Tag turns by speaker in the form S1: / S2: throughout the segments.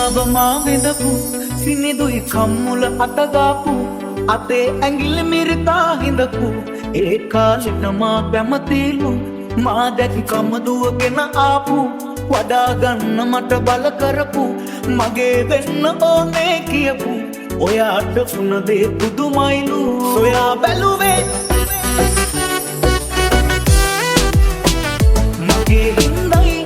S1: හිනාව මා විඳපු සිනිදුයි කම්මුල අතගාපු අතේ ඇඟිලි මිරිතා හිඳපු ඒ කාලෙට මා කැමතිලු මා දැකි කමදුවගෙන ආපු වඩා ගන්න මට බල කරපු මගේ වෙන්න ඕනේ කියපු ඔයාට වුණ දේ පුදුමයිලු ඔයා බැලුවේ මගේ හින්දයි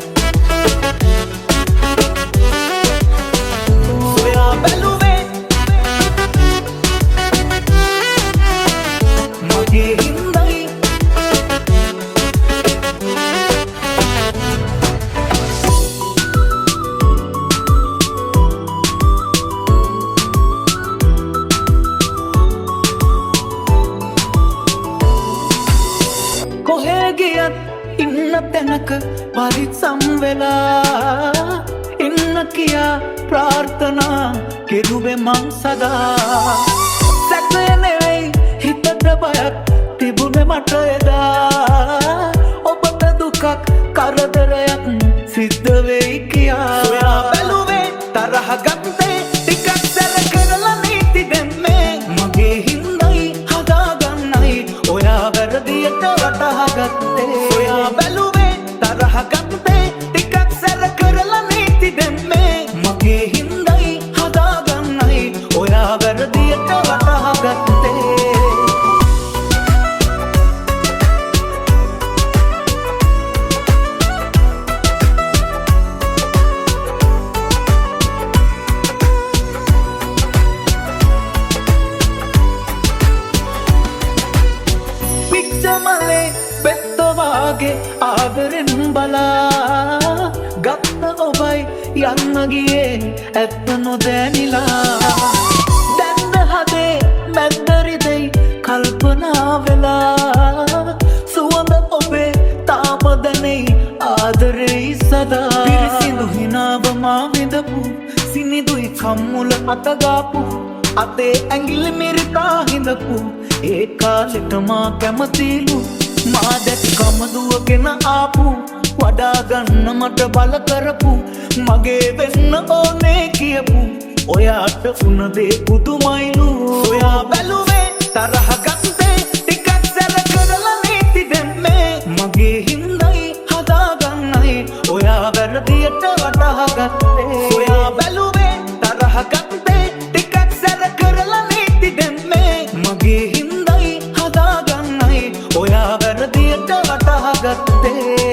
S1: ඔයා බැලුවේ මගේ හින්දයි කොහේ ගියත් ඉන්න තැනක පරිස්සම් වෙලා ඉන්න කියා ප්‍රාර්ථනා කෙරුවේ මං සදා සැකය නෙවෙයි හිතට බයක් තිබුණේ මට එදා ඔබට දුකක් කරදරයක් සිද්ධ වෙයි කියා ඔයා බැලුවේ තරහ ගත්තේ ටිකක් සැර කරලා නීති දෙන්නේ මගේ හින්දයි හදාගන්නයි ඔයා වැරදියට වටහා ගත්තේ ඔයා බැලුවේ තරහ ගත්තේ ටිකක් සැර කරලා නීති දෙන්නේ මගේ හින්දයි හදාගන්නයි ඔයා වැරදියට වටහා ගත්තේ පිච්චමලේ බෙත්තවාගේ ආදරෙන් බලා ගත්ත ඔබයි යන්න ගියේ ඇත්ත නොදැනිලා දැන්න හදේ මැද්දරිදෙයි කල්පනා වෙලා සුවඳ ඔබේ තාම දැනෙයි ආදරෙයි සදා පිරිසිදු හිනාව මා විඳපු සිනිදුයි කම්මුල අතගාපු අතේ ඇඟිලි මිරිතා හිඳපු ඒ කාලෙට මා කැමතිලු මා දැකි කමදුවගෙන ආපු වඩා ගන්න මට බල කරපු මගේ වෙන්න ඕනේ කියපු ඔයාට වුණ දේ පුදුමයිලු ඔයා බැලුවේ තරහ ගත්තේ ටිකක් සැර කරලා නීති දෙන්නේ මගේ හින්දයි හදාගන්නයි ඔයා වැරදියට වටහා ගත්තේ ඔයා බැලුවේ තරහ ගත්තේ ටිකක් සැර කරලා නීති දෙන්නේ මගේ හින්දයි හදාගන්නයි ඔයා වැරදියට වටහා ගත්තේ